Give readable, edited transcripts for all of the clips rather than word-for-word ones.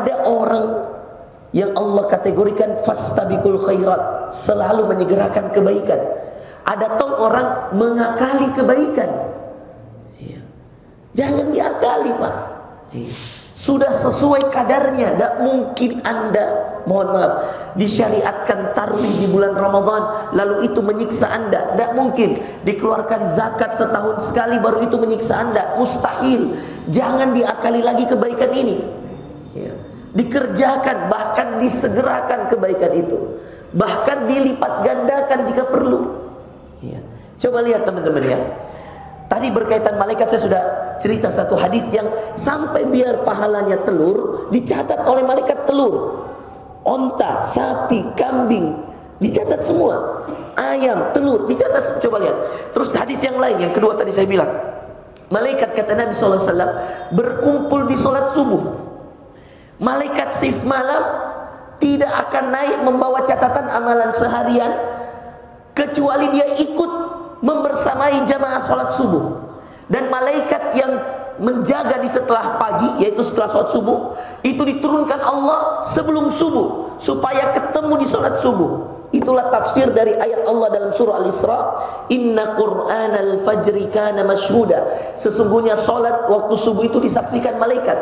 Ada orang yang Allah kategorikan fastabiqul khairat, selalu menyegerakan kebaikan. Ada orang mengakali kebaikan. Jangan diakali, Pak. Sudah sesuai kadarnya. Tidak mungkin Anda, mohon maaf, disyariatkan tarawih di bulan Ramadan lalu itu menyiksa Anda. Tidak mungkin. Dikeluarkan zakat setahun sekali baru itu menyiksa Anda. Mustahil. Jangan diakali lagi kebaikan ini. Dikerjakan, bahkan disegerakan kebaikan itu. Bahkan dilipat gandakan jika perlu. Coba lihat teman-teman ya. Tadi berkaitan malaikat saya sudah cerita satu hadis yang sampai biar pahalanya telur dicatat oleh malaikat telur. Onta, sapi, kambing dicatat semua. Ayam, telur dicatat. Coba lihat. Terus hadis yang lain, yang kedua tadi saya bilang. Malaikat kata Nabi SAW berkumpul di sholat subuh. Malaikat shift malam tidak akan naik membawa catatan amalan seharian kecuali dia ikut membersamai jamaah sholat subuh. Dan malaikat yang menjaga di setelah pagi, yaitu setelah sholat subuh, itu diturunkan Allah sebelum subuh supaya ketemu di sholat subuh. Itulah tafsir dari ayat Allah dalam surah Al-Isra, Inna Qur'anal fajri kana masyhuda. Sesungguhnya sholat waktu subuh itu disaksikan malaikat.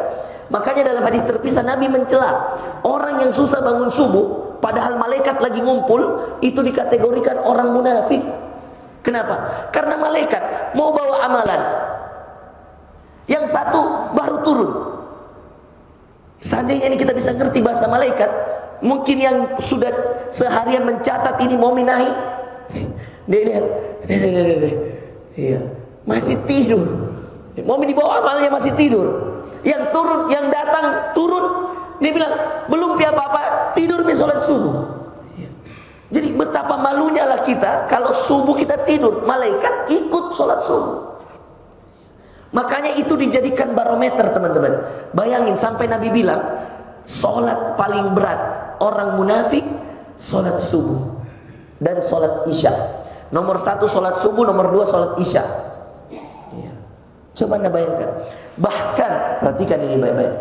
Makanya dalam hadis terpisah Nabi mencela orang yang susah bangun subuh padahal malaikat lagi ngumpul, itu dikategorikan orang munafik. Kenapa? Karena malaikat mau bawa amalan, yang satu baru turun. Seandainya ini kita bisa ngerti bahasa malaikat, mungkin yang sudah seharian mencatat ini mau minahi, dia lihat, masih tidur. Mau dibawa amalnya masih tidur. Yang turun, yang datang turun, dia bilang belum apa-apa, tidur di sholat subuh. Jadi betapa malunya lah kita kalau subuh kita tidur, malaikat ikut sholat subuh. Makanya itu dijadikan barometer teman-teman. Bayangin sampai Nabi bilang sholat paling berat orang munafik sholat subuh dan sholat isya. Nomor 1 sholat subuh, nomor 2 sholat isya. Coba Anda bayangkan. Bahkan perhatikan ini baik-baik.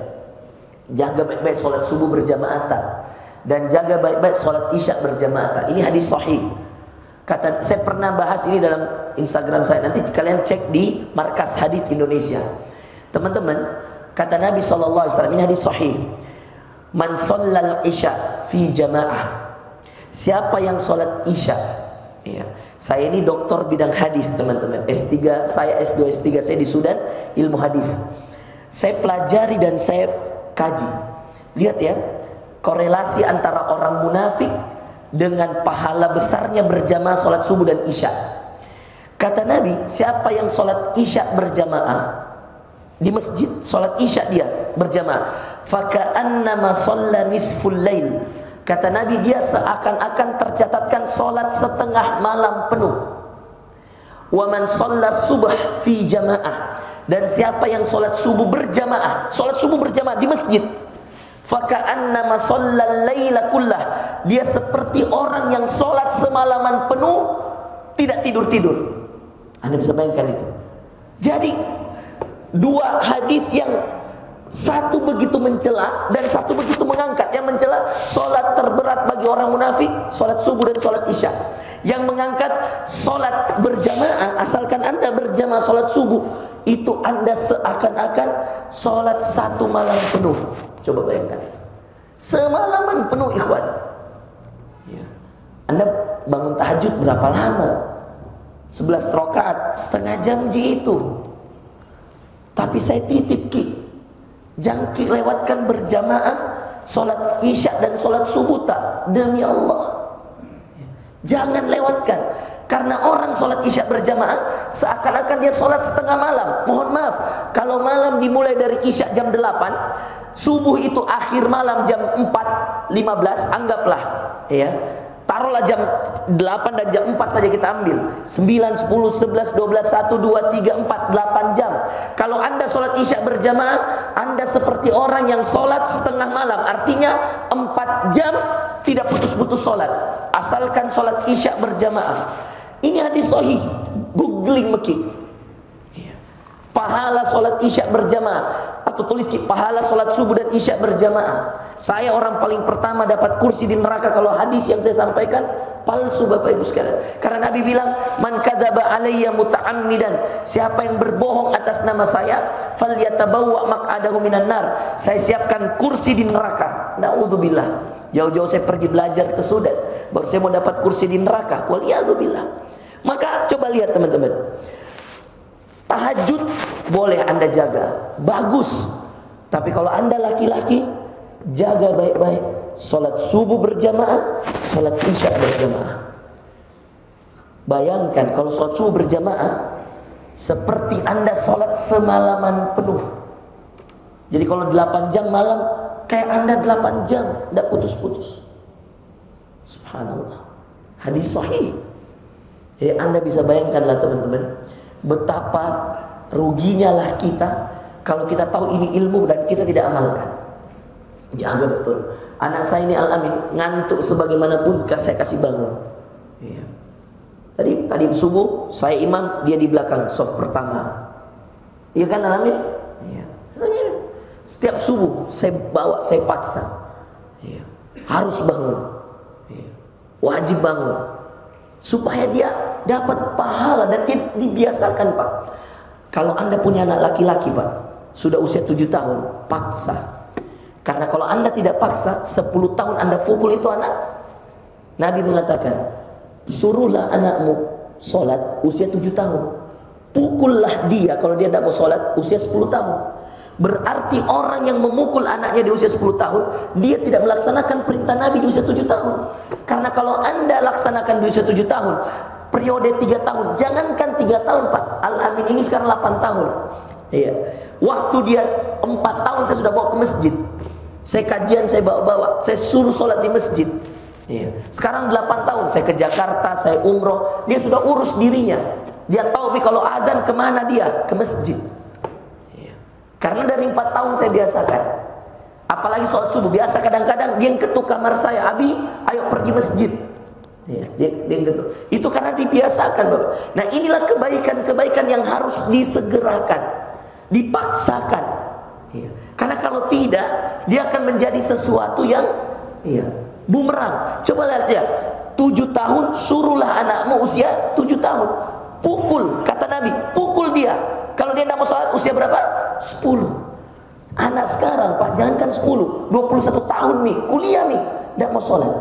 Jaga baik-baik sholat subuh berjamaah dan jaga baik-baik sholat isya berjamaah. Ini hadis sahih. Kata, saya pernah bahas ini dalam Instagram saya. Nanti kalian cek di Markas Hadis Indonesia. Teman-teman, kata Nabi SAW, ini hadis sahih. Man shallal isya fi jamaah. Siapa yang sholat isya? Ya. Saya ini doktor bidang hadis teman-teman. S3 saya, S2, S3 saya di Sudan, ilmu hadis. Saya pelajari dan saya kaji. Lihat ya, korelasi antara orang munafik dengan pahala besarnya berjamaah sholat subuh dan isya. Kata Nabi, siapa yang sholat isya berjamaah di masjid, sholat isya dia berjamaah, faka'annama shalla nisful lail. Kata Nabi, dia seakan-akan tercatatkan sholat setengah malam penuh. Wa man shalla subh fi jamaah. Dan siapa yang sholat subuh berjamaah di masjid, faka'annama shallal laila kullah. Dia seperti orang yang sholat semalaman penuh tidak tidur-tidur. Anda bisa bayangkan itu. Jadi dua hadis yang satu begitu mencela dan satu begitu mengangkat. Yang mencela sholat terberat bagi orang munafik, sholat subuh dan sholat isya. Yang mengangkat sholat berjamaah, asalkan Anda berjamaah sholat subuh, itu Anda seakan-akan sholat satu malam penuh. Coba bayangkan itu. Semalaman penuh ikhwan. Anda bangun tahajud berapa lama? 11 rakaat, setengah jam itu. Tapi saya titip Ki, jangan Ki lewatkan berjamaah sholat isya dan sholat subuh tak, demi Allah. Jangan lewatkan. Karena orang sholat isya berjamaah seakan-akan dia sholat setengah malam. Mohon maaf, kalau malam dimulai dari isya jam 8, subuh itu akhir malam jam 4.15, anggaplah ya, taruhlah jam 8 dan jam 4 saja kita ambil, 9, 10, 11, 12, 1, 2, 3, 4, 8 jam. Kalau Anda sholat isya berjamaah, Anda seperti orang yang sholat setengah malam. Artinya 4 jam tidak putus-putus sholat, asalkan sholat isya berjamaah. Ini hadis sahih, googling meki. Pahala sholat isya berjamaah. Atau tulis pahala sholat subuh dan isya berjamaah. Saya orang paling pertama dapat kursi di neraka kalau hadis yang saya sampaikan palsu, Bapak Ibu sekalian. Karena Nabi bilang, man kadzaba alayya muta'ammidan, siapa yang berbohong atas nama saya, falyatabawwa maq'adahu minan nar, saya siapkan kursi di neraka. Nauzubillah. Jauh-jauh saya pergi belajar ke Sudan, baru saya mau dapat kursi di neraka. Waliyadzubillah. Maka coba lihat teman-teman, tahajud boleh Anda jaga, bagus. Tapi kalau Anda laki-laki, jaga baik-baik. Sholat subuh berjamaah, sholat isya berjamaah. Bayangkan kalau sholat subuh berjamaah, seperti Anda sholat semalaman penuh. Jadi kalau 8 jam malam, kayak Anda 8 jam, tidak putus-putus. Subhanallah. Hadis sahih. Jadi Anda bisa bayangkanlah teman-teman, betapa ruginya lah kita kalau kita tahu ini ilmu dan kita tidak amalkan. Jaga betul. Anak saya ini Al-Amin ngantuk sebagaimanapun saya kasih bangun. Iya. Tadi subuh saya imam, dia di belakang saf pertama. Iya kan Al-Amin? Iya. Setiap subuh saya bawa, saya paksa. Iya. Harus bangun. Iya. Wajib bangun. Supaya dia dapat pahala dan dia dibiasakan, Pak. Kalau Anda punya anak laki-laki, Pak, sudah usia 7 tahun, paksa. Karena kalau Anda tidak paksa, 10 tahun Anda pukul itu anak. Nabi mengatakan, suruhlah anakmu sholat usia 7 tahun. Pukullah dia kalau dia tidak mau sholat usia 10 tahun. Berarti orang yang memukul anaknya di usia 10 tahun, dia tidak melaksanakan perintah Nabi di usia 7 tahun. Karena kalau Anda laksanakan di usia 7 tahun, periode 3 tahun, jangankan 3 tahun Pak, Al-Amin ini sekarang 8 tahun. Iya. Waktu dia 4 tahun saya sudah bawa ke masjid. Saya kajian, saya bawa-bawa, saya suruh sholat di masjid. Iya. Sekarang 8 tahun, saya ke Jakarta, saya umroh, dia sudah urus dirinya. Dia tahu kalau azan kemana dia, ke masjid. Iya. Karena dari 4 tahun saya biasakan. Apalagi sholat subuh, biasa kadang-kadang dia ketuk kamar saya, Abi, ayo pergi masjid. Ya, dia itu karena dibiasakan, Bapak. Nah, inilah kebaikan-kebaikan yang harus disegerakan, dipaksakan. Ya. Karena kalau tidak, dia akan menjadi sesuatu yang bumerang. Coba lihat ya, 7 tahun suruhlah anakmu usia 7 tahun. Pukul, kata Nabi, pukul dia. Kalau dia tidak mau sholat usia berapa? 10. Anak sekarang, Pak, jangankan 10, 21 tahun nih, kuliah nih, tidak mau sholat.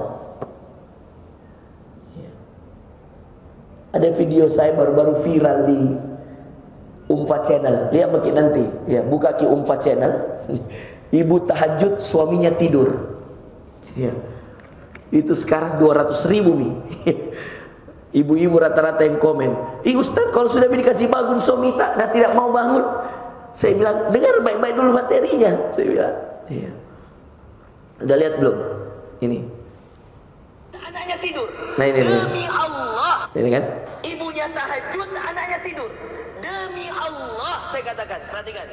Ada video saya baru-baru viral di Umfa Channel. Lihat mungkin nanti. Ya, buka Ki Umfa Channel. Ibu tahajud, suaminya tidur. Ya. Itu sekarang 200.000 nih. Ibu-ibu rata-rata yang komen. Ustaz, kalau sudah dikasih bangun suami tidak mau bangun. Saya bilang, dengar baik-baik dulu materinya. Saya bilang, iya. Udah lihat belum? Ini. Anaknya tidur. Nah ini. Demi Allah. Ini kan? Ibunya tahajud, anaknya tidur. Demi Allah, saya katakan, perhatikan.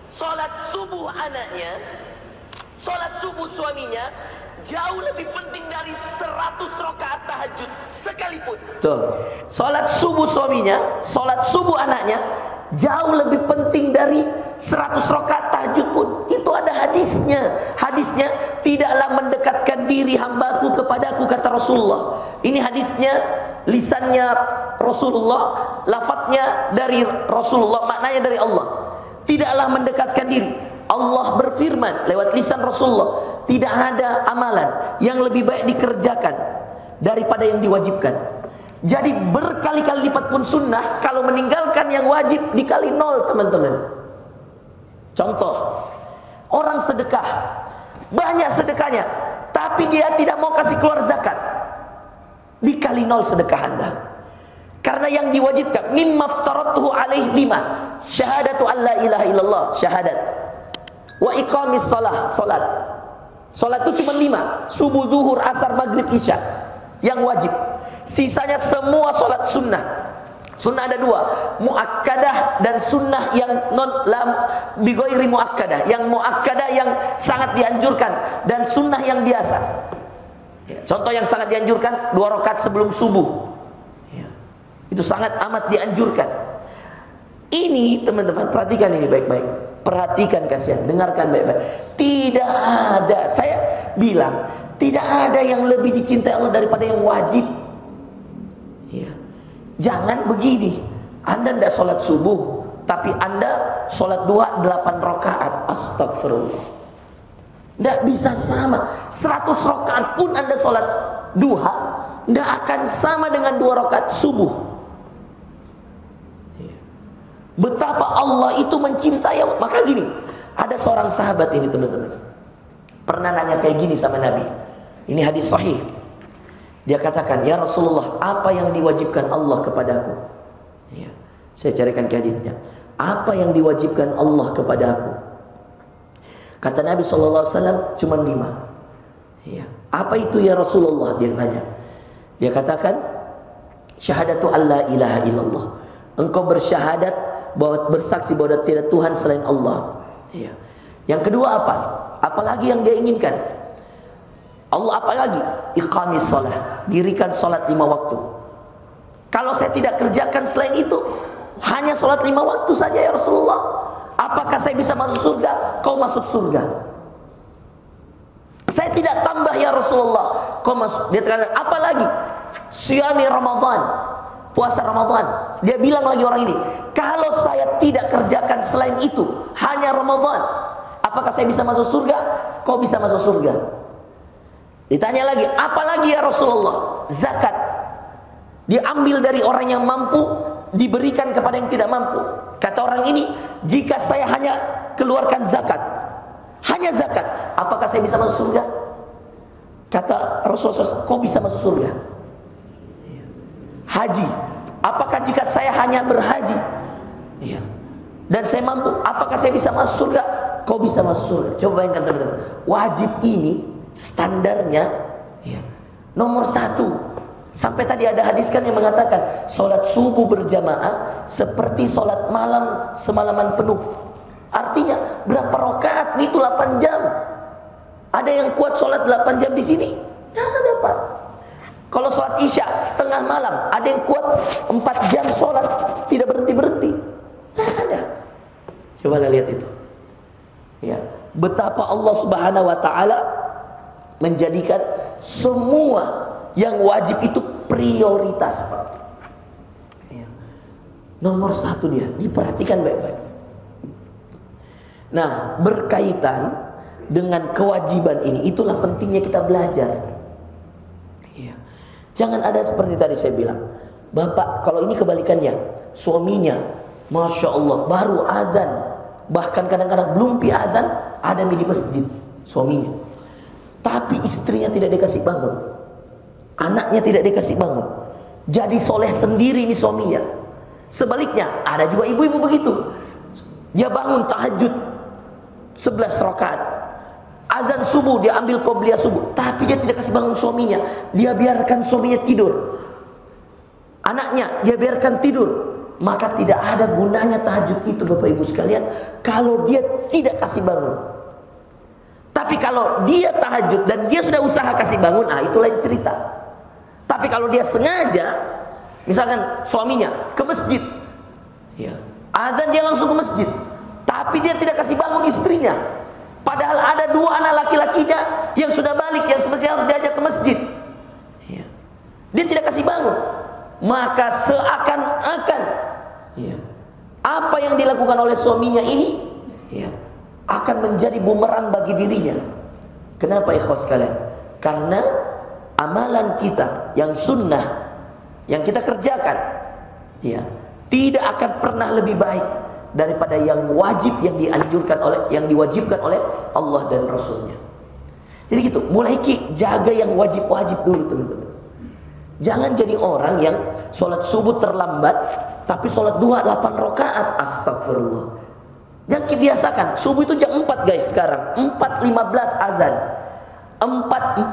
Sholat subuh anaknya, sholat subuh suaminya, jauh lebih penting dari 100 rakaat tahajud sekalipun. Tuh. Sholat subuh suaminya, sholat subuh anaknya, jauh lebih penting dari 100 rakaat tahajud pun. Itu ada hadisnya. Hadisnya, tidaklah mendekatkan diri hambaku kepadaku, kata Rasulullah. Ini hadisnya, lisannya Rasulullah, lafadznya dari Rasulullah, maknanya dari Allah. Tidaklah mendekatkan diri. Allah berfirman lewat lisan Rasulullah, tidak ada amalan yang lebih baik dikerjakan daripada yang diwajibkan. Jadi berkali-kali lipat pun sunnah, kalau meninggalkan yang wajib dikali 0, teman-teman. Contoh, orang sedekah, banyak sedekahnya, tapi dia tidak mau kasih keluar zakat, dikali 0 sedekah Anda. Karena yang diwajibkan, mimma aftaratuhu alaih 5, syahadatu an la ilaha illallah, syahadat, wa iqamis salah, salat. Salat itu cuma 5, subuh, zuhur, asar, maghrib, isya, yang wajib. Sisanya semua salat sunnah. Sunnah ada 2, muakkadah dan sunnah yang non lam bighairi muakkadah. Yang muakkadah yang sangat dianjurkan, dan sunnah yang biasa. Contoh yang sangat dianjurkan, 2 rakaat sebelum subuh. Itu sangat amat dianjurkan. Ini teman-teman, perhatikan ini baik-baik. Perhatikan kasihan, dengarkan baik-baik. Tidak ada, saya bilang, tidak ada yang lebih dicintai Allah daripada yang wajib. Ya. Jangan begini, Anda tidak sholat subuh, tapi Anda sholat duha 8 rakaat. Astagfirullah. Tidak bisa sama. 100 rakaat pun Anda sholat duha, tidak akan sama dengan 2 rakaat subuh. Betapa Allah itu mencintai. Maka gini, ada seorang sahabat ini teman-teman, pernah nanya kayak gini sama Nabi. Ini hadis sahih. Dia katakan, ya Rasulullah, apa yang diwajibkan Allah kepadaku? Ya, saya carikan ke hadisnya. Apa yang diwajibkan Allah kepadaku? Kata Nabi SAW, cuma 5. Ya. Apa itu ya Rasulullah? Dia tanya. Dia katakan, syahadatu alla ilaha illallah. Engkau bersyahadat bahwa bersaksi bahwa tidak Tuhan selain Allah. Ya. Yang kedua apa? Apalagi yang dia inginkan? Allah apalagi? Iqamis shalah, dirikan salat 5 waktu. Kalau saya tidak kerjakan selain itu, hanya salat 5 waktu saja ya Rasulullah, apakah saya bisa masuk surga? Kau masuk surga. Saya tidak tambah ya Rasulullah, kau masuk. Dia kata apalagi? Siyami Ramadan, puasa Ramadan. Dia bilang lagi orang ini, kalau saya tidak kerjakan selain itu, hanya Ramadan, apakah saya bisa masuk surga? Kau bisa masuk surga. Ditanya lagi, apalagi ya Rasulullah? Zakat. Diambil dari orang yang mampu, diberikan kepada yang tidak mampu. Kata orang ini, jika saya hanya keluarkan zakat, hanya zakat, apakah saya bisa masuk surga? Kata Rasulullah, kau bisa masuk surga. Haji, apakah jika saya hanya berhaji, iya, dan saya mampu, apakah saya bisa masuk surga? Kau bisa masuk surga. Coba bayangkan teman-teman, wajib ini standarnya ya, nomor 1. Sampai tadi ada hadis kan yang mengatakan sholat subuh berjamaah seperti sholat malam semalaman penuh. Artinya berapa rakaat? Itu 8 jam. Ada yang kuat sholat 8 jam di sini? Nah, ada Pak. Kalau sholat isya setengah malam, ada yang kuat 4 jam sholat tidak berhenti-berhenti? Nah, ada. Cobalah lihat itu. Ya, betapa Allah Subhanahu wa taala menjadikan semua yang wajib itu prioritas, Pak. Ya. Nomor 1 dia, diperhatikan baik-baik. Nah, berkaitan dengan kewajiban ini, itulah pentingnya kita belajar. Ya. Jangan ada seperti tadi saya bilang, Bapak, kalau ini kebalikannya, suaminya, Masya Allah, baru azan, bahkan kadang-kadang belum pi azan, ada di masjid, suaminya. Tapi istrinya tidak dikasih bangun, anaknya tidak dikasih bangun, jadi soleh sendiri ini suaminya. Sebaliknya ada juga ibu-ibu begitu, dia bangun tahajud 11 rakaat, azan subuh dia ambil qobliyah subuh, tapi dia tidak kasih bangun suaminya, dia biarkan suaminya tidur, anaknya dia biarkan tidur. Maka tidak ada gunanya tahajud itu Bapak Ibu sekalian kalau dia tidak kasih bangun. Tapi kalau dia tahajud dan dia sudah usaha kasih bangun, itu lain cerita. Tapi kalau dia sengaja, misalkan suaminya ke masjid, ya, azan dia langsung ke masjid, tapi dia tidak kasih bangun istrinya, padahal ada 2 anak laki-lakinya yang sudah balik, yang semestinya harus diajak ke masjid, ya, dia tidak kasih bangun, maka seakan-akan ya, apa yang dilakukan oleh suaminya ini ya, akan menjadi bumerang bagi dirinya. Kenapa ikhwas sekalian? Karena amalan kita yang sunnah, yang kita kerjakan ya, tidak akan pernah lebih baik daripada yang wajib, yang dianjurkan oleh, yang diwajibkan oleh Allah dan Rasulnya. Jadi gitu, mulai jaga yang wajib-wajib dulu teman-teman. Jangan jadi orang yang sholat subuh terlambat, tapi sholat duha 8 rakaat. Astagfirullah. Jangan kebiasakan. Subuh itu jam 4 guys sekarang. 4.15 azan. 4.40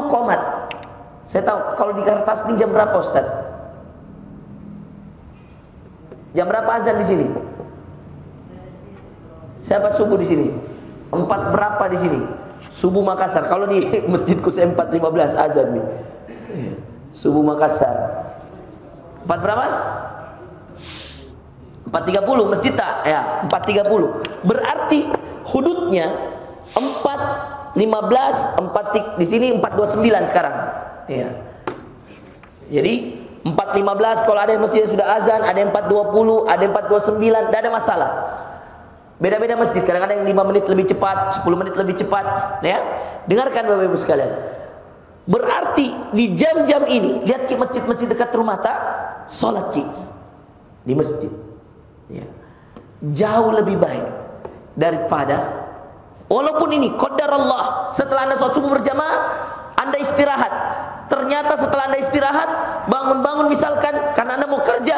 qomat. Saya tahu kalau di Kartasning jam berapa Ustaz? Jam berapa azan di sini? Siapa subuh di sini? 4 berapa di sini? Subuh Makassar. Kalau di masjidku saya 4.15 azan nih. Subuh Makassar 4 berapa? 4.30 masjid tak? Ya, 4.30. Berarti hududnya 4.15, di sini 4.29 sekarang. Ya. Jadi 4.15 kalau ada yang masjid sudah azan, ada yang 4.20, ada yang 4.29, tidak ada masalah. Beda-beda masjid, kadang-kadang yang 5 menit lebih cepat, 10 menit lebih cepat, ya. Dengarkan Bapak Ibu sekalian. Berarti di jam-jam ini, lihat ki masjid-masjid dekat rumah tak, sholat ki di masjid, ya. Jauh lebih baik daripada, walaupun ini qadar Allah, setelah Anda sholat subuh berjamaah, Anda istirahat. Ternyata setelah Anda istirahat, bangun-bangun misalkan karena Anda mau kerja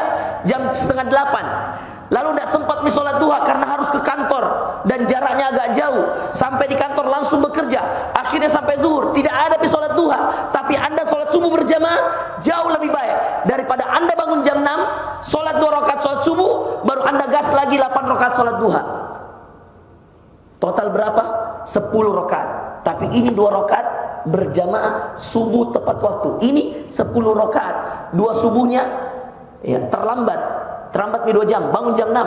jam 7:30, lalu tidak sempat sholat duha karena harus ke kantor dan jaraknya agak jauh, sampai di kantor langsung bekerja, akhirnya sampai zuhur tidak ada sholat duha, tapi Anda sholat subuh berjamaah, jauh lebih baik daripada Anda bangun jam 6, sholat 2 rakaat sholat subuh, baru Anda gas lagi 8 rakaat sholat duha. Total berapa? 10 rakaat. Tapi ini 2 rakaat berjamaah subuh tepat waktu. Ini 10 rakaat. 2 subuhnya ya terlambat nih 2 jam, bangun jam 6.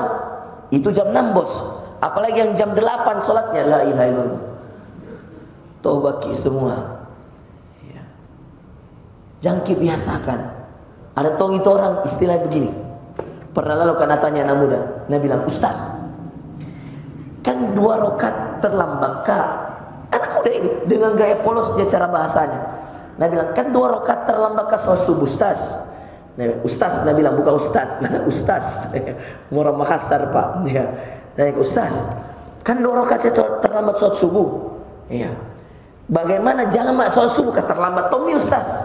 Itu jam 6 bos. Apalagi yang jam 8 sholatnya, la ilaha illallah. Taubaki semua. Ya. Jangki biasakan. Ada tong itu orang istilah begini. Pernah lalu kan tanya anak muda, dia bilang, Ustaz, kan 2 rakaat terlambat kak? Anak muda ini dengan gaya polos dia cara bahasanya. Dia bilang, kan 2 rakaat terlambat kak sholat subuh Ustaz? Ustaz, dia bilang, bukan Ustaz. Ustaz, orang Makassar pak. Ya. Ustaz, kan 2 rakaat terlambat sholat subuh. Iya. Bagaimana jangan mak sholat subuh kak terlambat Tommy Ustaz?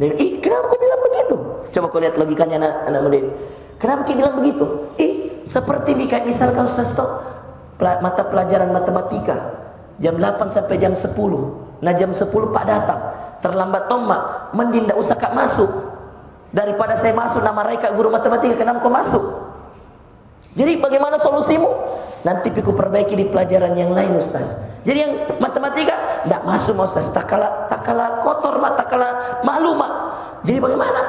Dia bilang, kenapa kau bilang begitu? Coba kau lihat logikanya anak muda ini. Kenapa kau bilang begitu? Seperti kayak misalkan Ustaz toh mata pelajaran matematika jam 8 sampai jam 10. Nah jam 10 Pak datang, terlambat tomak, mending tidak usah kak masuk daripada saya masuk nama Raika guru matematika. Kenapa kau masuk? Jadi bagaimana solusimu? Nanti piku perbaiki di pelajaran yang lain Ustaz. Jadi yang matematika tidak masuk Ustaz, tak kalah kotor mak, tak kalah malu mak. Jadi bagaimana?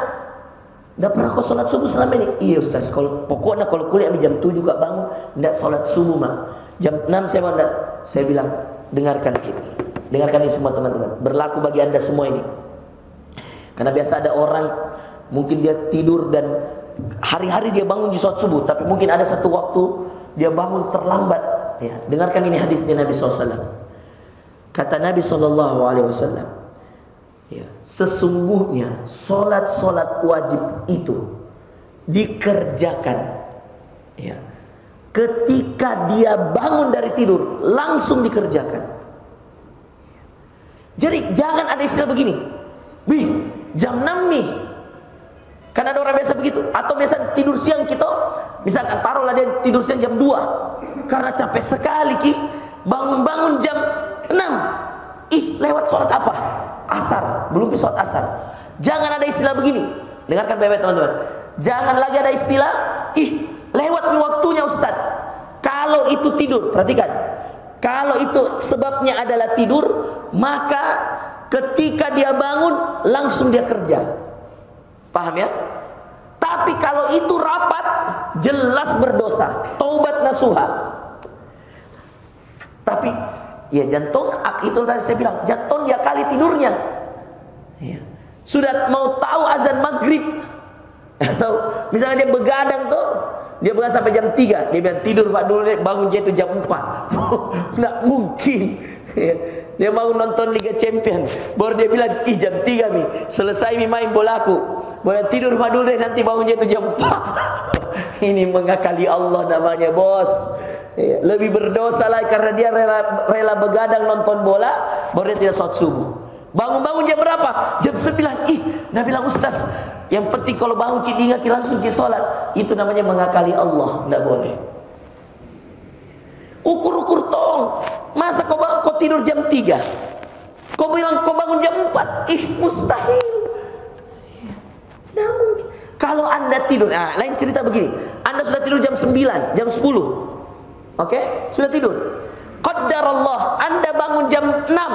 Tidak pernah kau sholat subuh selama ini? Iya Ustaz, pokoknya kalau kuliah jam 7 kak bangun, tidak sholat subuh mak. Jam 6 saya mau tidak. Saya bilang, dengarkan kita. Dengarkan ini semua teman-teman. Berlaku bagi anda semua ini. Karena biasa ada orang, mungkin dia tidur dan hari-hari dia bangun di sholat subuh, tapi mungkin ada satu waktu dia bangun terlambat. Ya, dengarkan ini hadisnya Nabi SAW. Kata Nabi SAW, ya, sesungguhnya solat-solat wajib itu dikerjakan ya, ketika dia bangun dari tidur langsung dikerjakan. Jadi jangan ada istilah begini, jam 6 nih. Karena ada orang biasa begitu. Atau biasa tidur siang kita, misalkan taruhlah dia tidur siang jam 2 karena capek sekali ki, bangun-bangun jam 6. Lewat sholat apa? Asar, belum sholat asar. Jangan ada istilah begini. Dengarkan baik-baik teman-teman. Jangan lagi ada istilah, lewat waktunya Ustaz. Kalau itu tidur, perhatikan. Kalau itu sebabnya adalah tidur, maka ketika dia bangun langsung dia kerja. Paham ya? Tapi kalau itu rapat, jelas berdosa. Taubat nasuha. Tapi ya jantung, itu tadi saya bilang, jantung dia kali tidurnya. Ya. Sudah mau tahu azan maghrib, atau misalnya dia begadang tuh, dia begadang sampai jam 3, dia bilang tidur Pak dulu, bangun dia itu jam 4. Nggak mungkin. Ya. Dia mau nonton Liga Champion, baru dia bilang, jam 3 nih, selesai main bolaku, boleh tidur Pak dulu deh, nanti bangunnya itu jam 4. Ini mengakali Allah namanya bos. Ya, lebih berdosa lagi karena dia rela begadang nonton bola, baru dia tidak sholat subuh. Bangun-bangun jam berapa? Jam 9. Nah bilang Ustaz, yang penting kalau bangun kita langsung kita sholat. Itu namanya mengakali Allah, tidak boleh. Ukur-ukur tong. Masa kau tidur jam 3? Kau bilang kau bangun jam 4? Mustahil. Tidak mungkin. Kalau anda tidur, lain cerita begini. Anda sudah tidur jam 9, jam 10. Oke, sudah tidur. Qaddar Allah, anda bangun jam 6.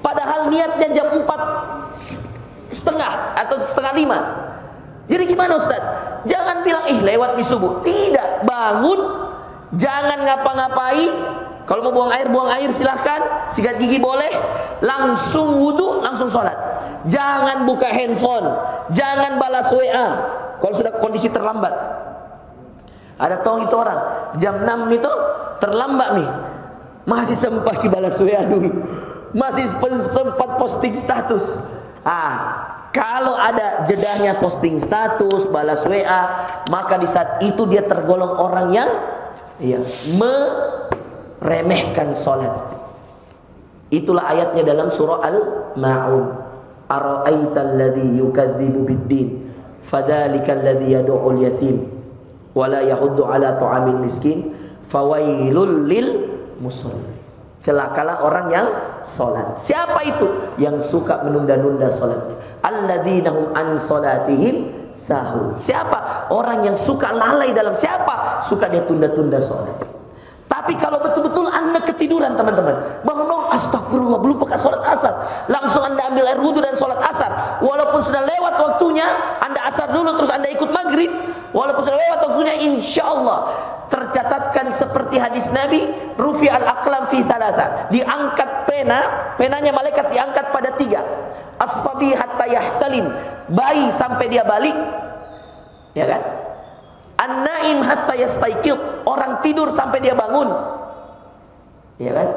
Padahal niatnya jam 4:30 atau 4:30. Jadi gimana Ustaz? Jangan bilang lewat di subuh. Tidak, bangun, jangan ngapa-ngapain. Kalau mau buang air silahkan. Sikat gigi boleh. Langsung wudu, langsung sholat. Jangan buka handphone, jangan balas WA kalau sudah kondisi terlambat. Ada tahu itu orang jam 6 itu terlambat nih, masih sempat balas WA dulu, masih sempat posting status. Kalau ada jedahnya posting status, balas WA, maka di saat itu dia tergolong orang yang meremehkan sholat. Itulah ayatnya dalam surah Al-Ma'un. Ara'aital ladzi yukadzibu biddin fadzalikal ladzi yad'ul yatim wa la yahuddu ala ta'amil miskin fawailul lil musallin. Celakalah orang yang salat. Siapa itu? Yang suka menunda-nunda salatnya. Alladzina hum an salatihim sahun. Siapa? Orang yang suka lalai dalam siapa? Suka dia tunda-tunda salat. Tapi kalau betul-betul Anda ketiduran teman-teman, bangun, astagfirullah, belum pakai sholat asar, langsung Anda ambil air wudhu dan sholat asar, walaupun sudah lewat waktunya, Anda asar dulu terus Anda ikut maghrib, walaupun sudah lewat waktunya, insya Allah tercatatkan seperti hadis Nabi, rufi al-aqlam fi thalatha, diangkat penanya malaikat diangkat pada 3, as-sabi hatta yahtalim, bayi sampai dia balik, ya kan? An-naim hatta yastaiqid, orang tidur sampai dia bangun, ya kan?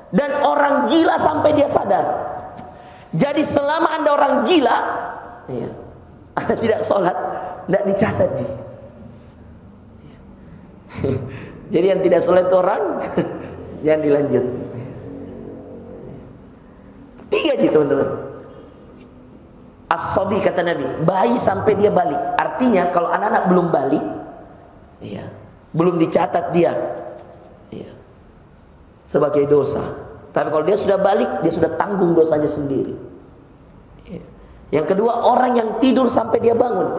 Dan orang gila sampai dia sadar. Jadi selama Anda orang gila, Anda tidak sholat, tidak dicatat. Jadi yang tidak sholat itu orang jangan dilanjut. 3 gitu teman-teman. As-sabi kata Nabi, bayi sampai dia balik. Artinya kalau anak-anak belum balik, belum dicatat dia sebagai dosa. Tapi kalau dia sudah balik, dia sudah tanggung dosanya sendiri. Yang kedua, orang yang tidur sampai dia bangun.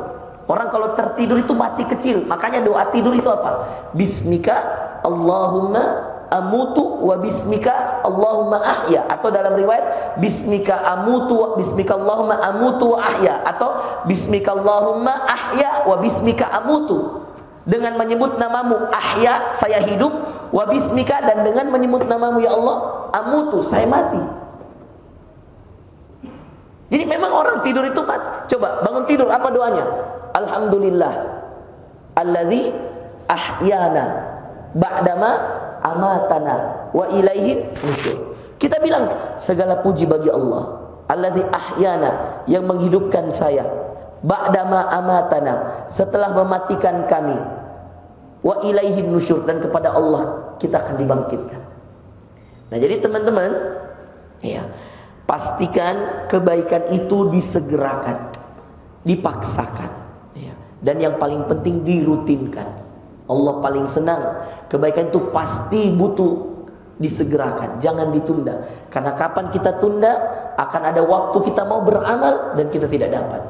Orang kalau tertidur itu mati kecil. Makanya doa tidur itu apa? Bismika Allahumma amutu wa bismika Allahumma ahya. Atau dalam riwayat bismika amutu, bismika Allahumma amutu wa ahya. Atau bismika Allahumma ahya wa bismika amutu. Dengan menyebut namamu ahya, saya hidup, wa bismika, dan dengan menyebut namamu ya Allah, amutu, saya mati. Jadi memang orang tidur itu mati. Coba bangun tidur, apa doanya? Alhamdulillah alladzi ahyana ba'dama amatana wa ilaihi nusyur. Kita bilang segala puji bagi Allah, alladzi ahyana, yang menghidupkan saya, ba'dama amatana, setelah mematikan kami, wa ilaihi nusyur, dan kepada Allah kita akan dibangkitkan. Nah, jadi teman-teman, pastikan kebaikan itu disegerakan, dipaksakan, dan yang paling penting dirutinkan. Allah paling senang kebaikan itu pasti butuh disegerakan, jangan ditunda. Karena kapan kita tunda, akan ada waktu kita mau beramal dan kita tidak dapat.